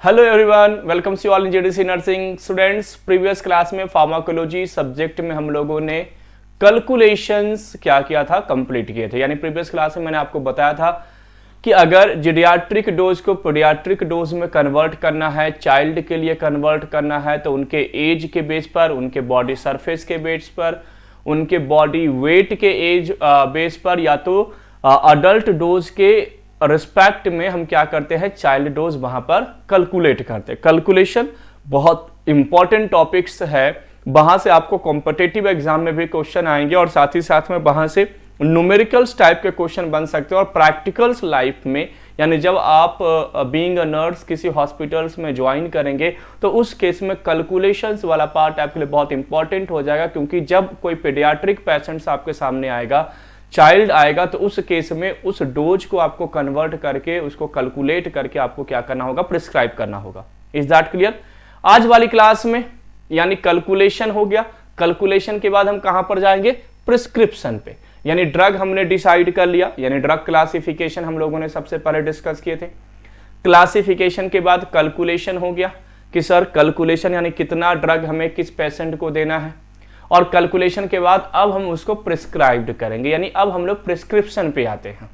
Hello everyone, welcome to all in JDC nursing students. Previous class में pharmacology subject में हम लोगों ने कैलकुलेशंस क्या किया था, कंप्लीट किए थे। यानी प्रीवियस क्लास में मैंने आपको बताया था कि अगर जीडियाट्रिक डोज को पीडियाट्रिक डोज में कन्वर्ट करना है, चाइल्ड के लिए कन्वर्ट करना है, तो उनके एज के बेस पर, उनके बॉडी सरफेस के बेस पर, उनके बॉडी वेट के एज बेस पर, या तो अडल्ट डोज के रिस्पेक्ट में हम क्या करते हैं, चाइल्ड डोज वहां पर कैलकुलेट करते हैं। कैलकुलेशन बहुत इंपॉर्टेंट टॉपिक्स है, वहां से आपको कॉम्पिटिटिव एग्जाम में भी क्वेश्चन आएंगे और साथ ही साथ में वहां से न्यूमेरिकल्स टाइप के क्वेश्चन बन सकते हैं। और प्रैक्टिकल्स लाइफ में, यानी जब आप बीइंग अ नर्स किसी हॉस्पिटल्स में ज्वाइन करेंगे तो उस केस में कैलकुलेशंस वाला पार्ट आपके लिए बहुत इंपॉर्टेंट हो जाएगा, क्योंकि जब कोई पीडियाट्रिक पेशेंट्स आपके सामने आएगा, चाइल्ड आएगा, तो उस केस में उस डोज को आपको कन्वर्ट करके, उसको कैलकुलेट करके आपको क्या करना होगा, प्रिस्क्राइब करना होगा। Is that clear? आज वाली क्लास में यानी कैलकुलेशन हो गया। कैलकुलेशन के बाद हम कहां पर जाएंगे, प्रिस्क्रिप्शन पे। यानी ड्रग हमने डिसाइड कर लिया, यानी ड्रग क्लासिफिकेशन हम लोगों ने सबसे पहले डिस्कस किए थे। क्लासिफिकेशन के बाद कैलकुलेशन हो गया कि सर कैलकुलेशन यानी कितना ड्रग हमें किस पेशेंट को देना है, और कैलकुलेशन के बाद अब हम उसको प्रिस्क्राइब्ड करेंगे, यानी अब हम लोग प्रिस्क्रिप्शन पे आते हैं।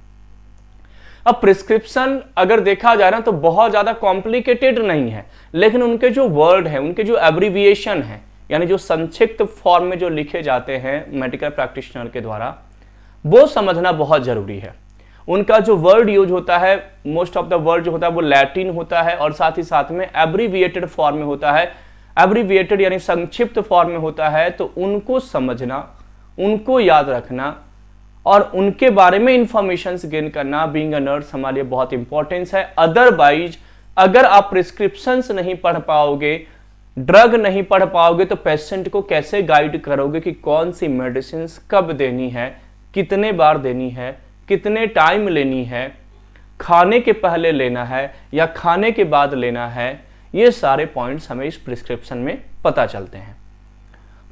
अब प्रिस्क्रिप्शन अगर देखा जा रहा है तो बहुत ज्यादा कॉम्प्लिकेटेड नहीं है, लेकिन उनके जो वर्ड है, उनके जो एब्रीविएशन है, यानी जो संक्षिप्त फॉर्म में जो लिखे जाते हैं मेडिकल प्रैक्टिशनर के द्वारा, वो समझना बहुत जरूरी है। उनका जो वर्ड यूज होता है, मोस्ट ऑफ द वर्ड जो होता है वो लैटिन होता है, और साथ ही साथ में एब्रीविएटेड फॉर्म में होता है। एब्रीविएटेड यानी संक्षिप्त फॉर्म में होता है, तो उनको समझना, उनको याद रखना और उनके बारे में इंफॉर्मेशन गेन करना बीइंग अ नर्स हमारे लिए बहुत इंपॉर्टेंस है। अदरवाइज अगर आप प्रिस्क्रिप्शंस नहीं पढ़ पाओगे, ड्रग नहीं पढ़ पाओगे, तो पेशेंट को कैसे गाइड करोगे कि कौन सी मेडिसिन कब देनी है, कितने बार देनी है, कितने टाइम लेनी है, खाने के पहले लेना है या खाने के बाद लेना है। ये सारे पॉइंट्स हमें इस प्रिस्क्रिप्शन में पता चलते हैं।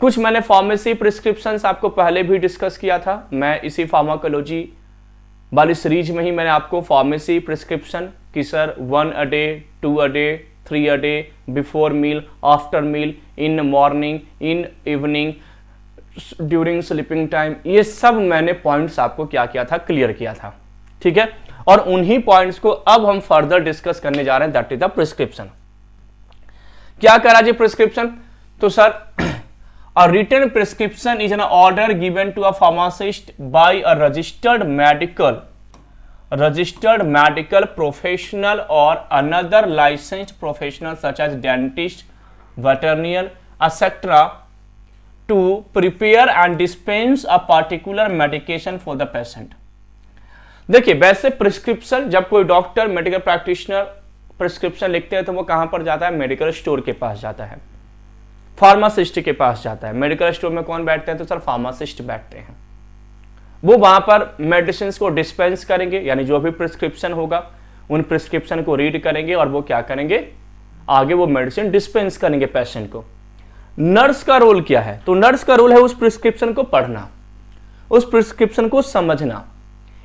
कुछ मैंने फार्मेसी प्रिस्क्रिप्शंस आपको पहले भी डिस्कस किया था। मैं इसी फार्माकोलॉजी वाली सीरीज में ही मैंने आपको फार्मेसी प्रिस्क्रिप्शन कि sir 1 a day, 2 a day, 3 a day, before meal, after meal, in morning, in evening, during sleeping time, ये सब मैंने पॉइंट्स आपको क्या किया था, क्लियर किया था। ठीक है, और उन्हीं पॉइंट्स को अब हम फर्दर डिस्कस करने जा रहे हैं, दैट इज द प्रिस्क्रिप्शन। क्या करा जी प्रिस्क्रिप्शन? तो sir a written prescription is an order given to a pharmacist by a registered medical professional or another licensed professional such as dentist, veterinarian, etc. to prepare and dispense a particular medication for the patient। देखिए, वैसे prescription जब कोई doctor, medical practitioner prescription लिखते हैं तो वो कहां पर जाता है, मेडिकल स्टोर के पास जाता है, फार्मासिस्ट के पास जाता है। मेडिकल स्टोर में कौन बैठते हैं, तो सर फार्मासिस्ट बैठते हैं। वो वहां पर मेडिसिन को डिस्पेंस करेंगे, यानी जो भी प्रिस्क्रिप्शन होगा उन प्रिस्क्रिप्शन को रीड करेंगे और वो क्या करेंगे, आगे वो मेडिसिन डिस्पेंस करेंगे पेशेंट को। नर्स का रोल क्या है, तो नर्स का रोल है उस प्रिस्क्रिप्शन को पढ़ना, उस प्रिस्क्रिप्शन को समझना।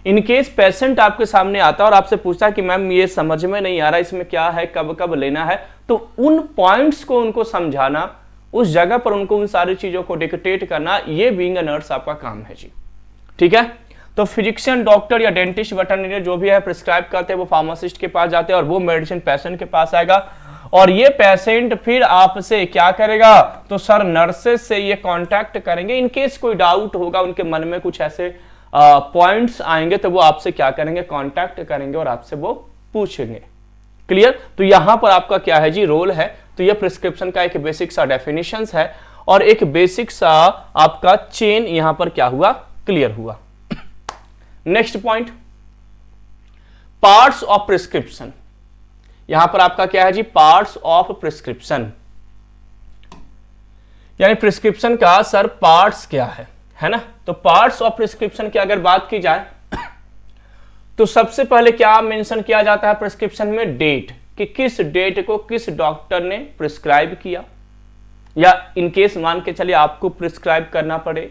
इनकेस पेशेंट आपके सामने आता है और आपसे पूछता है कि मैम ये समझ में नहीं आ रहा, इसमें क्या है, कब कब लेना है, तो उन पॉइंट्स को उनको समझाना, उस जगह पर उनको उन सारी चीजों को डिक्टेट करना, ये बीइंग अ नर्स आपका काम है जी। ठीक है, तो फिजिशियन, डॉक्टर या डेंटिस्ट, वेटरनरी जो भी है प्रिस्क्राइब करते हैं, वो फार्मासिस्ट के पास जाते हैं और वो मेडिसिन पेशेंट के पास आएगा, और ये पेशेंट फिर आपसे क्या करेगा, तो सर नर्सेस से ये कांटेक्ट करेंगे। इनकेस कोई डाउट होगा, उनके मन में कुछ ऐसे पॉइंट्स आएंगे, तो वो आपसे क्या करेंगे, कांटेक्ट करेंगे और आपसे वो पूछेंगे। क्लियर? तो यहां पर आपका क्या है जी, रोल है। तो यह प्रिस्क्रिप्शन का एक बेसिक सा डेफिनेशंस है और एक बेसिक सा आपका चेन यहां पर क्या हुआ, क्लियर हुआ। Next point, parts of prescription. यहां पर आपका क्या है जी, पार्ट्स ऑफ प्रिस्क्रिप्शन, यानी प्रिस्क्रिप्शन का सर पार्ट्स क्या है ना। तो पार्ट्स ऑफ प्रिस्क्रिप्शन की अगर बात की जाए तो सबसे पहले क्या मेंशन किया जाता है प्रिस्क्रिप्शन में, डेट, कि किस डेट को किस डॉक्टर ने प्रिस्क्राइब किया, या इनकेस मान के चलिए आपको प्रिस्क्राइब करना पड़े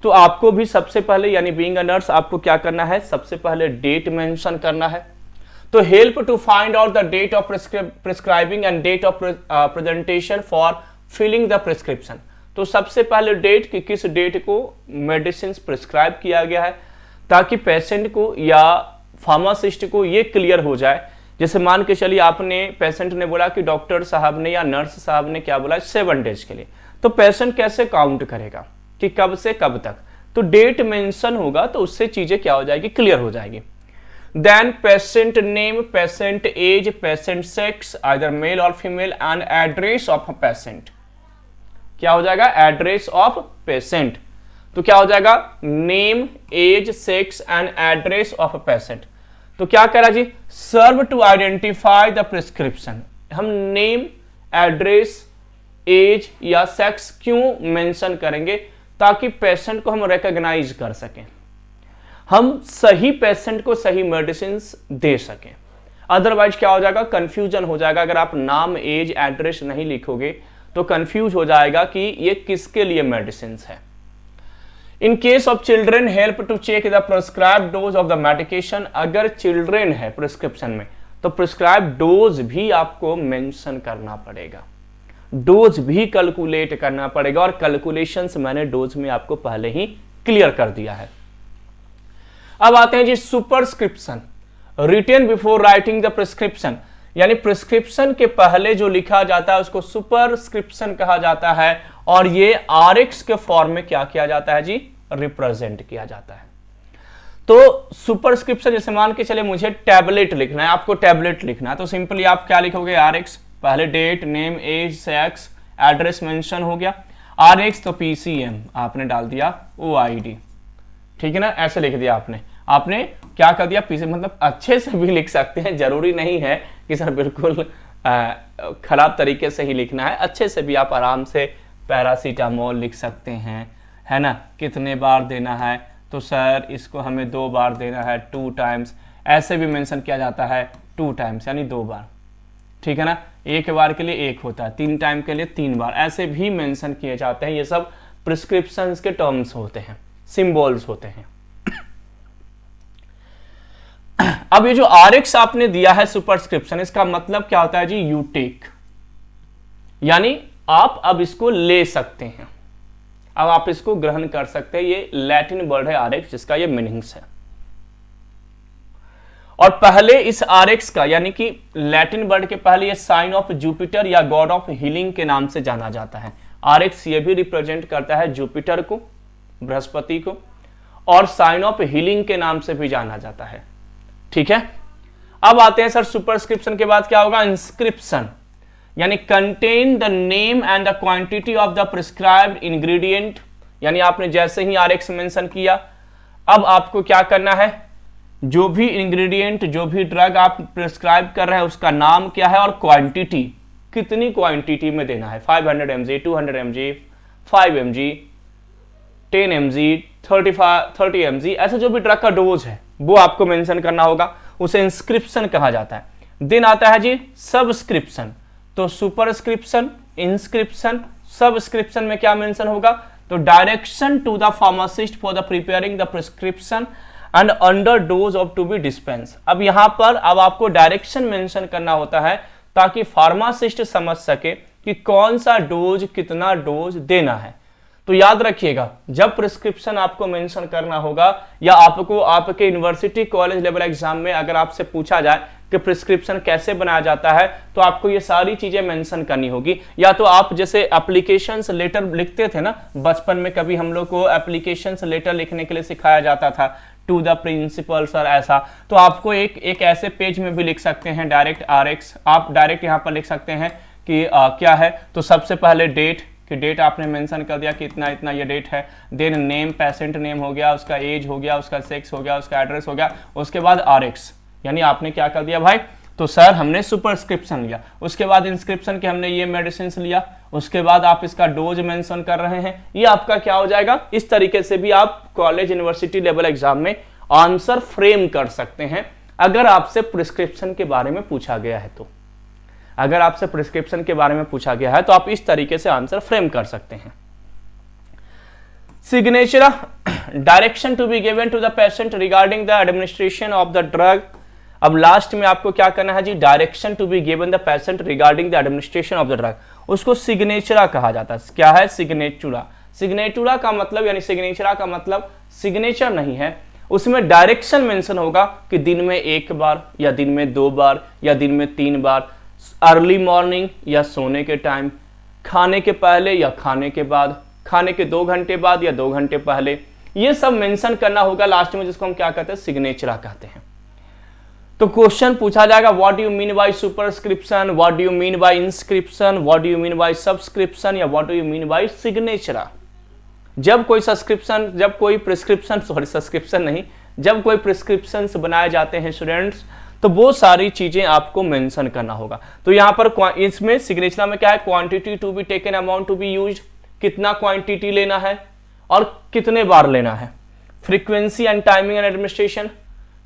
तो आपको भी सबसे पहले, यानी बीइंग अ नर्स, आपको क्या करना है, सबसे पहले डेट मेंशन करना है। तो help to find out the date of prescribing and date of presentation for filling the prescription. तो सबसे पहले डेट कि किस डेट को मेडिसिन प्रिस्क्राइब किया गया है, ताकि पेशेंट को या फार्मासिस्ट को ये क्लियर हो जाए। जैसे मान के चलिए आपने, पेशेंट ने बोला कि डॉक्टर साहब ने या नर्स साहब ने क्या बोला 7 डेज के लिए, तो पेशेंट कैसे काउंट करेगा कि कब से कब तक, तो डेट मेंशन होगा, तो उससे चीजें क्या हो जाएगी, क्लियर हो जाएगी। Then patient name, patient age, patient sex either male और female and address of patient. क्या हो जाएगा, एड्रेस ऑफ पेशेंट। तो क्या हो जाएगा, name, age, sex and address of patient. तो क्या करा जी, serve to identify the prescription. हम नेम, एड्रेस, एज या सेक्स क्यों मेंशन करेंगे, ताकि पेशेंट को हम रिकॉग्नाइज कर सकें, हम सही पेशेंट को सही मेडिसिन दे सकें। अदरवाइज क्या हो जाएगा, कंफ्यूजन हो जाएगा। अगर आप नाम, एज, एड्रेस नहीं लिखोगे तो कंफ्यूज हो जाएगा कि ये किसके लिए मेडिसिन है। In case of children help to check the prescribe dose of the medication. अगर चिल्ड्रेन है प्रिस्क्रिप्शन में तो प्रिस्क्राइब डोज भी आपको मेंशन करना पड़ेगा, डोज भी कैलकुलेट करना पड़ेगा, और कैलकुलेशंस मैंने डोज में आपको पहले ही क्लियर कर दिया है। अब आते हैं जी superscription, written before writing the prescription, यानी प्रिस्क्रिप्शन के पहले जो लिखा जाता है उसको सुपरस्क्रिप्शन कहा जाता है, और ये आरएक्स के फॉर्म में क्या किया जाता है जी, रिप्रेजेंट किया जाता है। तो सुपरस्क्रिप्शन, जैसे मान के चले मुझे टैबलेट लिखना है, आपको टैबलेट लिखना है, तो सिंपली आप क्या लिखोगे, आरएक्स, पहले date, name, age, sex, address mention हो गया, आरएक्स तो पीसीएम आपने डाल दिया, ओआईडी, ठीक है ना, ऐसे लिख दिया आपने क्या कर दिया, पीसीएम। मतलब अच्छे से भी लिख सकते हैं, जरूरी नहीं है कि सर बिल्कुल खराब तरीके से ही लिखना है, अच्छे से भी आप आराम से पैरासीटामोल लिख सकते हैं, है ना, कितने बार देना है, तो सर इसको हमें 2 बार देना है, 2 टाइम्स, ऐसे भी मेंशन किया जाता है 2 टाइम्स यानी 2 बार, ठीक है ना, 1 बार के लिए 1 होता है, 3 टाइम के लिए 3 बार, ऐसे भी मेंशन किए जाते हैं। ये सब प्रिस्क्रिप्शंस के टर्म्स होते हैं, सिंबल्स होते हैं। अब ये जो आरएक्स आपने दिया है सुपरस्क्रिप्शन, इसका मतलब क्या होता है जी, यू टेक, यानी आप अब इसको ले सकते हैं, अब आप इसको ग्रहण कर सकते हैं। ये लैटिन वर्ड है आरएक्स, जिसका ये मीनिंग्स है। और पहले इस आरएक्स का, यानी कि लैटिन वर्ड के पहले ये साइन ऑफ जुपिटर या गॉड ऑफ हीलिंग के नाम से जाना जाता है। आरएक्स ये भी रिप्रेजेंट करता है जुपिटर को, बृहस्पति को, और साइन ऑफ हीलिंग के नाम से भी जाना जाता है, ठीक है। अब आते हैं सर सुपरस्क्रिप्शन के बाद क्या होगा, इंस्क्रिप्शन, यानी contain the name and the quantity of the prescribed ingredient. यानी आपने जैसे ही आरएक्स मेंशन किया, अब आपको क्या करना है, जो भी इंग्रेडिएंट, जो भी ड्रग आप प्रिस्क्राइब कर रहे हैं उसका नाम क्या है, और क्वांटिटी, कितनी क्वांटिटी में देना है, 500 mg, 200 mg, 5 mg, 10 mg, 30 mg, ऐसे जो भी ड्रग का डोज है वो आपको मेंशन करना होगा, उसे इंस्क्रिप्शन कहा जाता है। देन आता है जी सब्सक्रिप्शन। तो सुपरस्क्रिप्शन, इंस्क्रिप्शन, सब्सक्रिप्शन में क्या मेंशन होगा, तो direction to the pharmacist for the preparing the prescription and under dose of to be dispense. अब यहां पर अब आपको डायरेक्शन मेंशन करना होता है, ताकि फार्मासिस्ट समझ सके कि कौन सा डोज, कितना डोज देना है। तो याद रखिएगा, जब प्रिस्क्रिप्शन आपको मेंशन करना होगा, या आपको आपके यूनिवर्सिटी कॉलेज लेवल एग्जाम में अगर आपसे पूछा जाए कि प्रिस्क्रिप्शन कैसे बनाया जाता है, तो आपको ये सारी चीजें मेंशन करनी होगी। या तो आप जैसे एप्लीकेशंस लेटर लिखते थे ना बचपन में, कभी हम लोग को एप्लीकेशंस लेटर लिखने के लिए सिखाया जाता था, टू द प्रिंसिपल सर, ऐसा, तो आपको एक ऐसे पेज में भी लिख सकते हैं डायरेक्ट आरएक्स। आप डायरेक्ट यहाँ पर लिख सकते हैं कि क्या है, तो सबसे पहले डेट, कि डेट आपने मेंशन कर दिया कि इतना इतना ये डेट है। देन नेम, पेशेंट नेम हो गया, उसका एज हो गया, उसका सेक्स हो गया, उसका एड्रेस हो गया, उसके बाद आरएक्स, यानी आपने क्या कर दिया भाई, तो सर हमने सुपरस्क्रिप्शन लिया, उसके बाद इंस्क्रिप्शन के हमने ये मेडिसिन लिया, उसके बाद आप इसका डोज मेंशन कर रहे हैं, ये आपका क्या हो जाएगा। इस तरीके से भी आप कॉलेज यूनिवर्सिटी लेवल एग्जाम में आंसर फ्रेम कर सकते हैं, अगर आपसे प्रिस्क्रिप्शन के बारे में पूछा गया है तो। अगर आपसे प्रिस्क्रिप्शन के बारे में पूछा गया है तो आप इस तरीके से आंसर फ्रेम कर सकते हैं। Signature, direction to be given to the patient regarding the administration of the drug अब लास्ट में आपको क्या करना है जी, direction to be given the patient regarding the administration of the drug, उसको सिग्नेचरा कहा जाता है। क्या है? सिग्नेचुरा। सिग्नेचुरा का मतलब यानी सिग्नेचरा का मतलब सिग्नेचर नहीं है, उसमें डायरेक्शन मेंशन होगा कि दिन में 1 बार या दिन में 2 बार या दिन में 3 बार, अर्ली मॉर्निंग या सोने के टाइम, खाने के पहले या खाने के बाद, खाने के 2 घंटे बाद या 2 घंटे पहले, ये सब मेंशन करना होगा लास्ट में, जिसको हम क्या कहते हैं? सिग्नेचरा कहते हैं। तो क्वेश्चन पूछा जाएगा what do you mean by superscription, what do you mean by inscription, what do you mean by subscription या what do you mean by signatura. जब कोई सब्सक्रिप्शन, जब कोई प्रिस्क्रिप्शन, सॉरी सब्सक्रिप्शन नहीं, जब कोई प्रिस्क्रिप्शन बनाए जाते हैं स्टूडेंट्स, तो वो सारी चीजें आपको मेंशन करना होगा। तो यहाँ पर इसमें सिग्नेचर में क्या है? Quantity to be taken, amount to be used, कितना क्वांटिटी लेना है और कितने बार लेना है, frequency and timing and administration,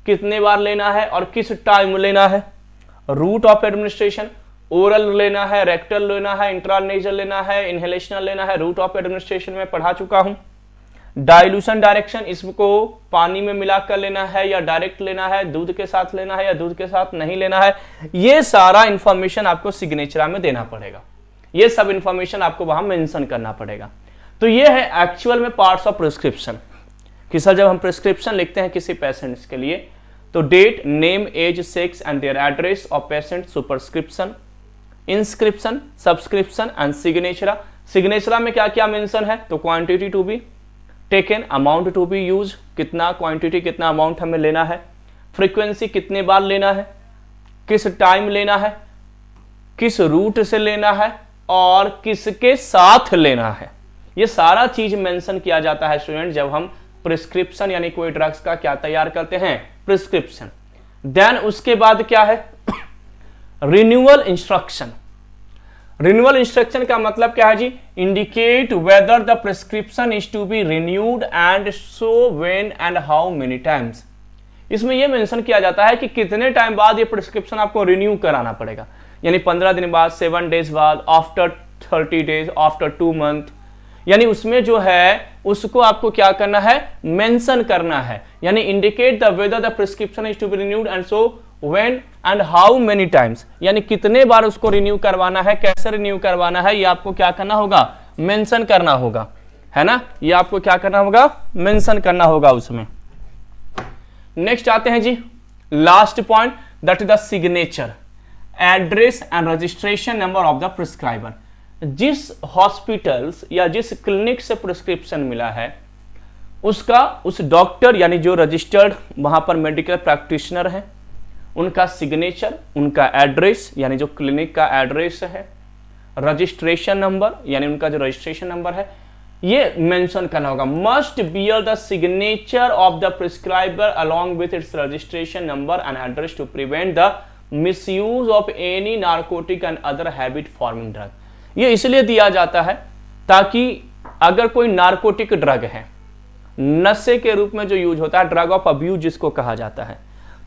कितने बार लेना है और किस टाइम लेना है, रूट ऑफ एडमिनिस्ट्रेशन, ओरल लेना है, रेक्टल लेना है, इंट्रानेजल लेना है, इनहेलेशनल लेना है, रूट ऑफ एडमिनिस्ट्रेशन में पढ़ा चुका हूं। डाइल्यूशन डायरेक्शन, इसको पानी में मिलाकर लेना है या डायरेक्ट लेना है, दूध के साथ लेना है या दूध के साथ नहीं लेना है, ये सारा इंफॉर्मेशन आपको सिग्नेचर में देना पड़ेगा, ये सब इंफॉर्मेशन आपको वहां मेंशन करना पड़ेगा। तो ये है एक्चुअल में पार्ट्स ऑफ प्रिस्क्रिप्शन कि सर जब हम प्रिस्क्रिप्शन लिखते हैं किसी पेशेंट्स के लिए, तो date, name, age, sex and their address of patient, superscription, inscription, subscription and signatura. Signatura में क्या क्या मेंशन है? तो quantity to be taken, amount to be use, कितना क्वांटिटी कितना अमाउंट हमें लेना है, फ्रीक्वेंसी कितने बार लेना है, किस टाइम लेना है, किस रूट से लेना है और किसके साथ लेना है, ये सारा चीज मेंशन किया जाता है स्टूडेंट जब हम प्रिस्क्रिप्शन यानी कोई ड्रग्स का क्या तैयार करते हैं? प्रिस्क्रिप्शन। देन उसके बाद क्या है? Renewal instruction. रिन्यूअल इंस्ट्रक्शन का मतलब क्या है जी? Indicate whether the prescription is to be renewed and so when and how many times. इसमें यह मेंशन किया जाता है कि कितने टाइम बाद ये प्रिस्क्रिप्शन आपको रिन्यू कराना पड़ेगा, यानी 15 दिन बाद, 7 डेज बाद, आफ्टर 30 डेज, आफ्टर 2 मंथ, यानी उसमें जो है उसको आपको क्या करना है? मेंशन करना है, यानी indicate the whether the prescription is to be renewed and so when and how many times, यानी कितने बार उसको रिन्यू करवाना है, कैसे रिन्यू करवाना है, ये आपको क्या करना होगा? मेंशन करना होगा, है ना? ये आपको क्या करना होगा? मेंशन करना होगा उसमें। नेक्स्ट आते हैं जी last point, that is the signature, address and registration number of the prescriber. जिस हॉस्पिटल्स या जिस क्लिनिक से प्रिस्क्रिप्शन मिला है उसका, उस डॉक्टर यानी जो रजिस्टर्ड वहां पर मेडिकल प्रैक्टिशनर है, उनका सिग्नेचर, उनका एड्रेस यानी जो क्लिनिक का एड्रेस है, रजिस्ट्रेशन नंबर यानी उनका जो रजिस्ट्रेशन नंबर है, ये मेंशन करना होगा। Must bear the signature of the prescriber along with its registration number and address to prevent the misuse of any narcotic and other habit forming drug. ये इसलिए दिया जाता है ताकि अगर कोई नार्कोटिक ड्रग है, नशे के रूप में जो यूज होता है, ड्रग ऑफ अब्यूज जिसको कहा जाता है,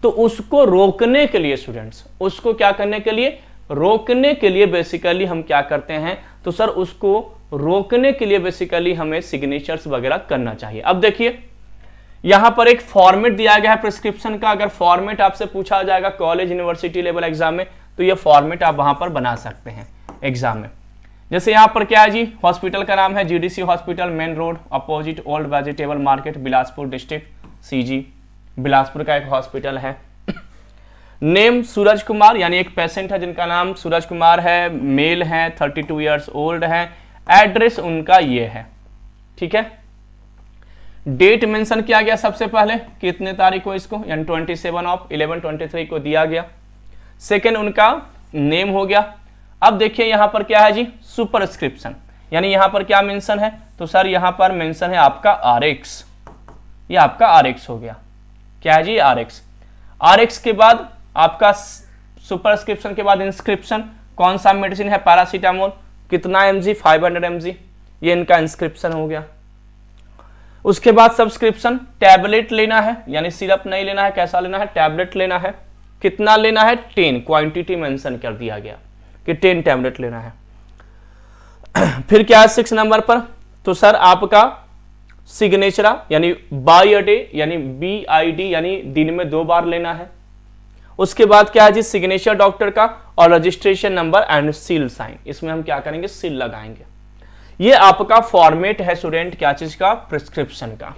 तो उसको रोकने के लिए स्टूडेंट्स, उसको क्या करने के लिए? रोकने के लिए बेसिकली हम क्या करते हैं? तो सर उसको रोकने के लिए बेसिकली हमें सिग्नेचर्स वगैरह करना चाहिए। अब देखिए यहां पर एक फॉर्मेट दिया गया है प्रिस्क्रिप्शन का। अगर फॉर्मेट आपसे पूछा जाएगा कॉलेज यूनिवर्सिटी लेवल एग्जाम में, तो ये फॉर्मेट आप वहां पर बना सकते हैं एग्जाम में। जैसे यहाँ पर क्या है जी? हॉस्पिटल का नाम है GDC hospital, main road, opposite old vegetable market, Bilaspur district, CG Bilaspur का एक हॉस्पिटल है। नेम सूरज कुमार, यानी एक पेशेंट है जिनका नाम सूरज कुमार है, मेल है, 32 ईयर्स ओल्ड है। एड्रेस उनका ये है, ठीक है। डेट मेंशन किया गया सबसे पहले, कितने तारीख को इसको, यानी 27/11/23 को दिया गया। सेकेंड उनका नेम हो गया। अब देखिए यहां पर क्या है जी? सुपरस्क्रिप्शन, यानी यहां पर क्या मेंशन है? तो सर यहां पर मेंशन है आपका आरएक्स, ये आपका आरएक्स हो गया। क्या है जी? आरएक्स। आरएक्स के बाद आपका सुपरस्क्रिप्शन के बाद इंस्क्रिप्शन, कौन सा मेडिसिन है? पैरासीटामोल, कितना एमजी? 500 एमजी, ये इनका इंस्क्रिप्शन हो गया। उसके बाद सब्सक्रिप्शन, टैबलेट लेना है, यानी सिरप नहीं लेना है, कैसा लेना है? टैबलेट लेना है। कितना लेना है? 10, क्वांटिटी मेंशन कर दिया गया कि 10 टैबलेट लेना है। फिर क्या है 6 नंबर पर? तो सर आपका सिग्नेचर यानी बाय अ डे, यानी BID, यानी दिन में 2 बार लेना है। उसके बाद क्या है जी, सिग्नेचर डॉक्टर का और registration number and seal sign, इसमें हम क्या करेंगे, सील लगाएंगे। ये आपका फॉर्मेट है स्टूडेंट, क्या चीज का, प्रिस्क्रिप्शन का।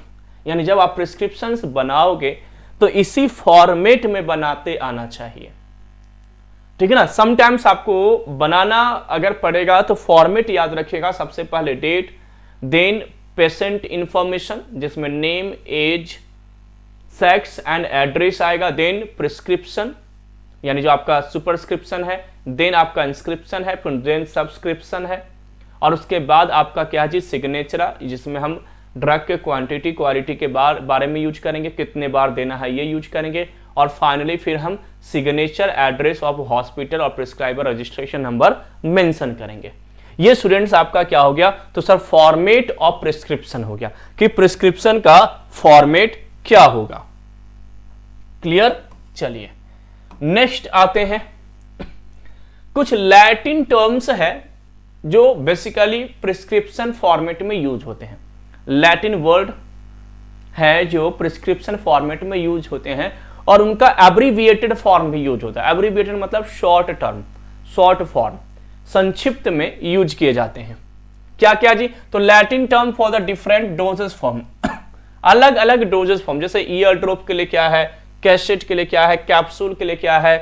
यानी जब आप प्रिस्क्रिप्शन बनाओगे तो इसी फॉर्मेट में बनाते आना चाहिए, ठीक है ना। समटाइम्स आपको बनाना अगर पड़ेगा तो फॉर्मेट याद रखिएगा, सबसे पहले डेट, देन पेशेंट इंफॉर्मेशन जिसमें name, age, sex and address आएगा, देन प्रिस्क्रिप्शन यानी जो आपका सुपरस्क्रिप्शन है, देन आपका इंस्क्रिप्शन है, फिर देन सब्सक्रिप्शन है, और उसके बाद आपका क्या जी, सिग्नेचर जिसमें हम ड्रग के क्वांटिटी क्वालिटी के बारे में यूज करेंगे, कितने बार देना है ये यूज करेंगे, और फाइनली फिर हम सिग्नेचर, एड्रेस ऑफ हॉस्पिटल और प्रिस्क्राइबर रजिस्ट्रेशन नंबर मेंशन करेंगे। ये स्टूडेंट्स आपका क्या हो गया, तो सर फॉर्मेट ऑफ प्रिस्क्रिप्शन हो गया कि प्रिस्क्रिप्शन का फॉर्मेट क्या होगा। क्लियर। चलिए नेक्स्ट आते हैं, कुछ लैटिन टर्म्स है जो बेसिकली प्रिस्क्रिप्शन फॉर्मेट में यूज होते हैं। लैटिन वर्ड है जो प्रिस्क्रिप्शन फॉर्मेट में यूज होते हैं और उनका एब्रीविएटेड फॉर्म भी यूज होता है। एब्रीविएटेड मतलब शॉर्ट टर्म, शॉर्ट फॉर्म, संक्षिप्त में यूज किए जाते हैं। क्या क्या जी, तो Latin term for the different doses form, अलग अलग डोजेस फॉर्म, जैसे ईयर ड्रॉप के लिए क्या है, कैसेट के लिए क्या है, कैप्सूल के लिए क्या है,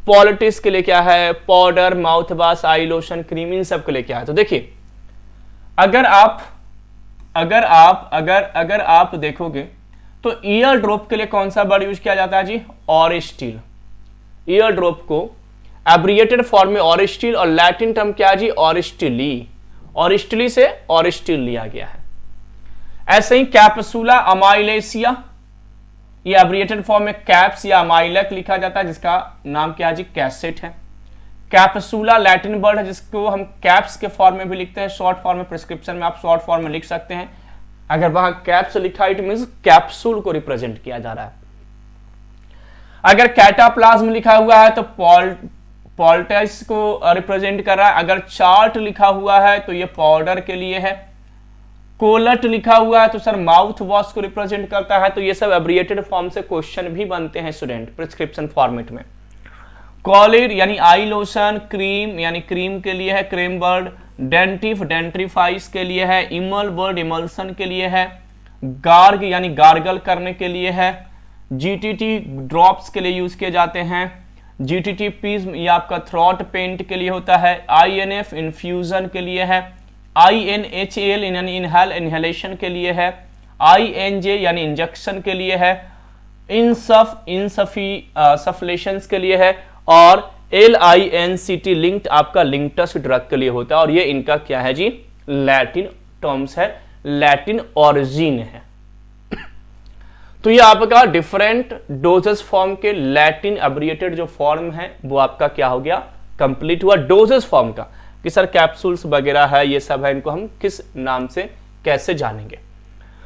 पॉलिटिस के लिए क्या है, पाउडर, माउथ वॉश, आई लोशन, क्रीम, इन सब के लिए क्या है। तो देखिए अगर आप देखोगे तो ईयर ड्रॉप के लिए कौन सा वर्ड यूज किया जाता है जी, ऑरिस्टिल। ईयर ड्रॉप को एब्रिएटेड फॉर्म में ऑरिस्टिल और लैटिन टर्म क्या है जी, ऑरिस्टिली। ऑरिस्टिली से ऑरिस्टिल लिया गया है। ऐसे ही कैप्सूला अमाइलेसिया, ये एब्रिएटेड फॉर्म में कैप्स या अमाइलक लिखा जाता है, जिसका नाम क्या है जी, कैसेट है। कैप्सूला लैटिन वर्ड है जिसको हम कैप्स के फॉर्म में भी लिखते हैं, शॉर्ट फॉर्म में, प्रिस्क्रिप्शन में आप शॉर्ट फॉर्म में लिख सकते हैं। अगर वहां कैप्स लिखा है इट मींस कैप्सूल को रिप्रेजेंट किया जा रहा है। अगर कैटाप्लाज्म लिखा हुआ है तो पॉल्टेस को रिप्रेजेंट कर रहा है। अगर चार्ट लिखा हुआ है तो ये पाउडर के लिए है। कोलट लिखा हुआ है तो सर माउथ वॉश को रिप्रेजेंट करता है। तो ये सब एब्रिएटेड फॉर्म से क्वेश्चन भी बनते हैं स्टूडेंट प्रिस्क्रिप्शन फॉर्मेट में। कॉलिड यानी आई लोशन, क्रीम यानी क्रीम के लिए है, क्रीम वर्ड, डेंटिफ डेंट्रीफाइस के लिए है, इमल वर्ड इमल्सन के लिए है, गार्ग यानी गार्गल करने के लिए है, जीटीटी ड्रॉप्स के लिए यूज किए जाते हैं, जीटीटी पीज ये आपका थ्रॉट पेंट के लिए होता है, आईएनएफ इन्फ्यूजन के लिए है, INHAL यानी इनहेल इनहेलेशन के लिए है, INJ यानी इंजेक्शन के लिए है, सफलेशंस के लिए है, और LINCT लिंक्ड आपका लिंक्टस ड्रग के लिए होता है। और ये इनका क्या है जी, लैटिन टर्म्स है, लैटिन ओरिजिन है। तो ये आपका डिफरेंट डोजेस फॉर्म के लैटिन एब्रिएटेड जो फॉर्म है वो आपका क्या हो गया, कंप्लीट हुआ। डोजेस फॉर्म का कि सर कैप्सूल्स वगैरह है, ये सब है, इनको हम किस नाम से कैसे जानेंगे।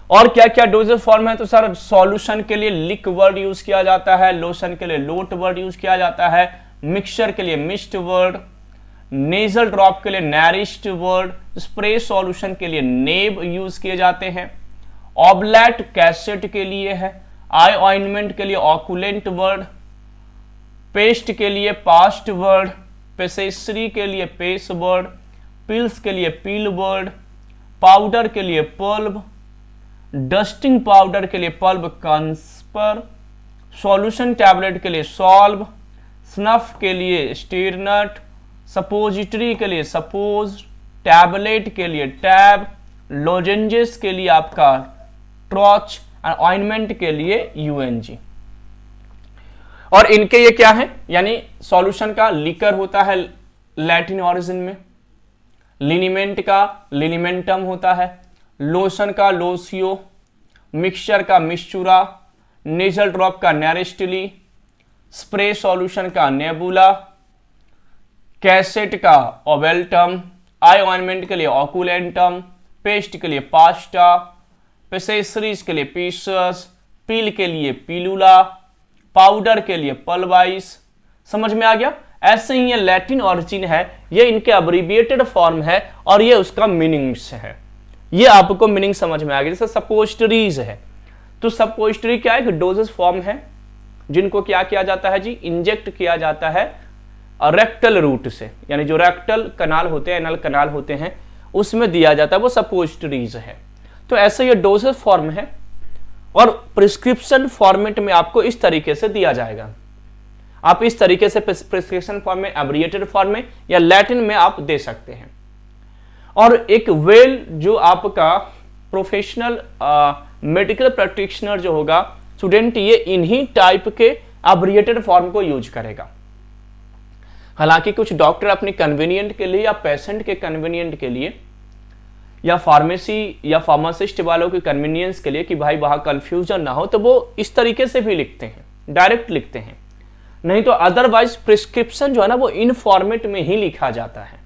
और क्या क्या डोजेस फॉर्म है, तो सर सॉल्यूशन के लिए लिक वर्ड यूज किया जाता है, लोशन के लिए लोट वर्ड यूज किया जाता है, मिक्सचर के लिए मिस्ट वर्ड, नेजल ड्रॉप के लिए नैरिश्ड वर्ड, स्प्रे सॉल्यूशन के लिए नेब यूज किए जाते हैं, ऑब्लैट कैसेट के लिए है, आई ऑइंटमेंट के लिए ऑकुलेंट वर्ड, पेस्ट के लिए पास्ट वर्ड, पेसेसरी के लिए पेस वर्ड, पिल्स के लिए पील वर्ड, पाउडर के लिए पल्ब, डस्टिंग पाउडर के लिए पल्ब कंस्पर, सॉल्यूशन टैबलेट के लिए सॉल्व, स्नफ के लिए स्टीरनट, सपोजिटरी के लिए सपोज, टैबलेट के लिए टैब, लोजेंजेस के लिए आपका ट्रॉच, और ऑइंटमेंट के लिए UNG। और इनके ये क्या है, यानी सॉल्यूशन का लिकर होता है लैटिन ओरिजिन में, लिनीमेंट का लिनीमेंटम होता है, लोशन का लोसियो, मिक्सचर का मिक्सचुरा, नेजल ड्रॉप का नैरिस्टली, स्प्रे सॉल्यूशन का नेबुला, कैसेट का ओवेल्टम, आई ऑइंटमेंट के लिए ऑकुलेंटम, पेस्ट के लिए पास्टा, पेसेसरीज के लिए पीसस, पील के लिए पीलुला, पाउडर के लिए पल्वाइस। समझ में आ गया। ऐसे ही ये लैटिन ओरिजिन है, ये इनके अब्रिविएटेड फॉर्म है और ये उसका मीनिंग्स है। ये आपको मीनिंग समझ में आ गया। जैसे सपोजिटरीज है, तो सपोजिटरी क्या है, डोजेस फॉर्म है जिनको क्या किया जाता है जी, इंजेक्ट किया जाता है रेक्टल रूट से, यानी जो रेक्टल कनाल होते हैं, एनल कनाल होते हैं, उसमें दिया जाता है, वो सपोजिटरीज है। तो ऐसे ये डोजेज फॉर्म है और प्रिस्क्रिप्शन फॉर्मेट में आपको इस तरीके से दिया जाएगा। आप इस तरीके से प्रिस्क्रिप्शन फॉर्म में, एब्रिएटेड फॉर्म में या लैटिन में आप दे सकते हैं। और एक वेल जो आपका प्रोफेशनल मेडिकल प्रैक्टिशनर जो होगा स्टूडेंट, ये इन्हीं टाइप के एब्रिएटेड फॉर्म को यूज करेगा। हालांकि कुछ डॉक्टर अपनी कन्वीनियंट के लिए या पेशेंट के कन्वीनियंट के लिए या फार्मेसी या फार्मासिस्ट वालों की कन्वीनियंस के लिए कि भाई वहां कंफ्यूजन ना हो, तो वो इस तरीके से भी लिखते हैं, डायरेक्ट लिखते हैं। नहीं तो अदरवाइज प्रिस्क्रिप्शन जो है ना वो इन फॉर्मेट में ही लिखा जाता है।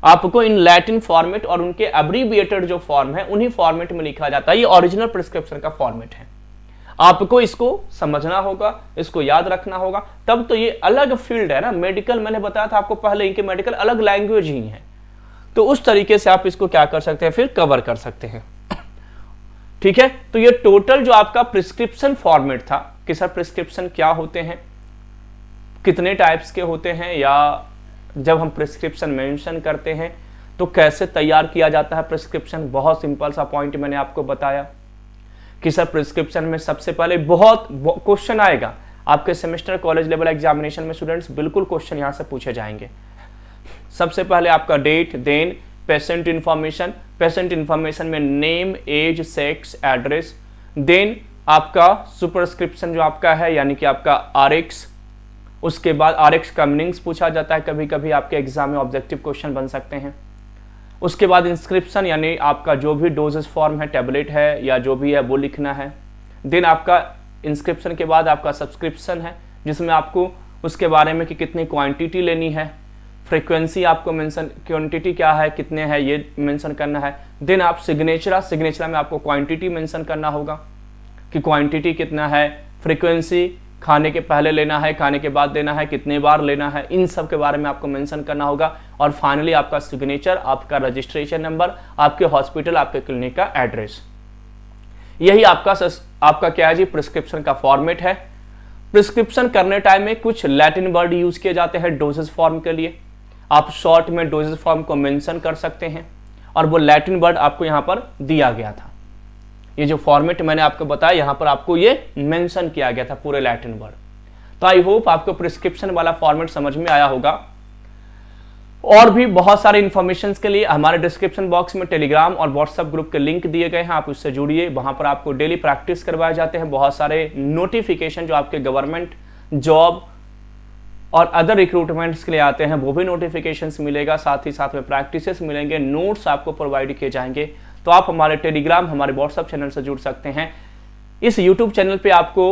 आपको इन लैटिन फॉर्मेट और उनके एब्रीविएटेड जो फॉर्म है उन्हीं फॉर्मेट में लिखा जाता है। ये ओरिजिनल प्रिस्क्रिप्शन का फॉर्मेट है। आपको इसको समझना होगा, इसको याद रखना होगा, तब तो ये अलग फील्ड है ना मेडिकल। मैंने बताया था आपको पहले ही कि मेडिकल अलग लैंग्वेज ही है, तो उस तरीके से आप इसको क्या कर सकते हैं, फिर कवर कर सकते हैं। ठीक है, तो ये टोटल जो आपका प्रिस्क्रिप्शन फॉर्मेट था कि सर प्रिस्क्रिप्शन क्या होते हैं, कितने टाइप्स के होते हैं, या जब हम प्रिस्क्रिप्शन मेंशन करते हैं तो कैसे तैयार किया जाता है प्रिस्क्रिप्शन। बहुत सिंपल सा पॉइंट मैंने आपको बताया कि सर प्रिस्क्रिप्शन में सबसे पहले बहुत क्वेश्चन आएगा आपके सेमेस्टर कॉलेज लेवल एग्जामिनेशन में। स्टूडेंट्स बिल्कुल क्वेश्चन यहां से पूछे जाएंगे। सबसे पहले आपका date, then patient information, patient information में name, age, sex, address, then आपका सुपरस्क्रिप्शन जो आपका है यानी कि आपका आरएक्स। उसके बाद आरएक्स का मीनिंग्स पूछा जाता है, कभी कभी आपके एग्जाम में ऑब्जेक्टिव क्वेश्चन बन सकते हैं। उसके बाद इंस्क्रिप्शन यानी आपका जो भी डोजेस फॉर्म है, टैबलेट है या जो भी है वो लिखना है। देन आपका इंस्क्रिप्शन के बाद आपका सब्सक्रिप्शन है जिसमें आपको उसके बारे में कि कितनी क्वांटिटी लेनी है, फ्रीक्वेंसी आपको मेंशन, क्वांटिटी क्या है, कितने है ये मेंशन करना है। देन आप सिग्नेचर में आपको क्वांटिटी मेंशन करना होगा कि क्वांटिटी कितना है, फ्रीक्वेंसी खाने के पहले लेना है, खाने के बाद लेना है, कितने बार लेना है, इन सब के बारे में आपको मेंशन करना होगा। और फाइनली आपका सिग्नेचर, आपका रजिस्ट्रेशन नंबर, आपके हॉस्पिटल, आपके क्लिनिक का एड्रेस। यही आपका क्या है जी, प्रिस्क्रिप्शन का फॉर्मेट है। प्रिस्क्रिप्शन करने टाइम में कुछ लैटिन वर्ड यूज किए जाते हैं डोजेस फॉर्म के लिए। आप शॉर्ट में डोजेस फॉर्म को मेंशन कर सकते हैं और वो लैटिन वर्ड आपको यहाँ पर दिया गया था। ये जो फॉर्मेट मैंने आपको बताया यहाँ पर आपको ये मेंशन किया गया था पूरे लैटिन वर्ड। तो आई होप आपको प्रिस्क्रिप्शन वाला फॉर्मेट समझ में आया होगा। और भी बहुत सारे इंफॉर्मेशन के लिए हमारे डिस्क्रिप्शन बॉक्स में टेलीग्राम और व्हाट्सएप ग्रुप के लिंक दिए गए हैं, आप उससे जुड़िए। वहां पर आपको डेली प्रैक्टिस करवाए जाते हैं। बहुत सारे नोटिफिकेशन जो आपके गवर्नमेंट जॉब और अदर रिक्रूटमेंट्स के लिए आते हैं वो भी नोटिफिकेशंस मिलेगा, साथ ही साथ में प्रैक्टिसेस मिलेंगे, नोट्स आपको प्रोवाइड किए जाएंगे। तो आप हमारे टेलीग्राम, हमारे व्हाट्सएप चैनल से जुड़ सकते हैं। इस यूट्यूब चैनल पे आपको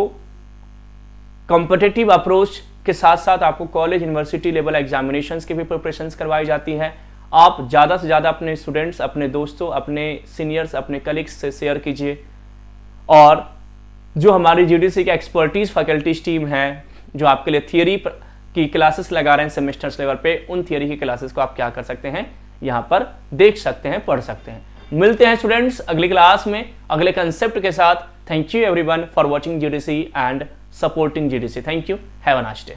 कॉम्पिटिटिव अप्रोच के साथ साथ आपको कॉलेज यूनिवर्सिटी लेवल एग्जामिनेशंस की भी प्रिपरेशंस करवाई जाती है। आप ज़्यादा से ज़्यादा अपने स्टूडेंट्स, अपने दोस्तों, अपने सीनियर्स, अपने कलीग्स से शेयर कीजिए। और जो हमारी जीडीसी की एक्सपर्टीज फैकल्टीज टीम है जो आपके लिए थियरी की क्लासेस लगा रहे हैं सेमेस्टर्स लेवल पे, उन थियरी की क्लासेस को आप क्या कर सकते हैं, यहाँ पर देख सकते हैं, पढ़ सकते हैं। मिलते हैं स्टूडेंट्स अगली क्लास में अगले कंसेप्ट के साथ। Thank you everyone for watching GDC and supporting GDC. Thank you, have a nice day.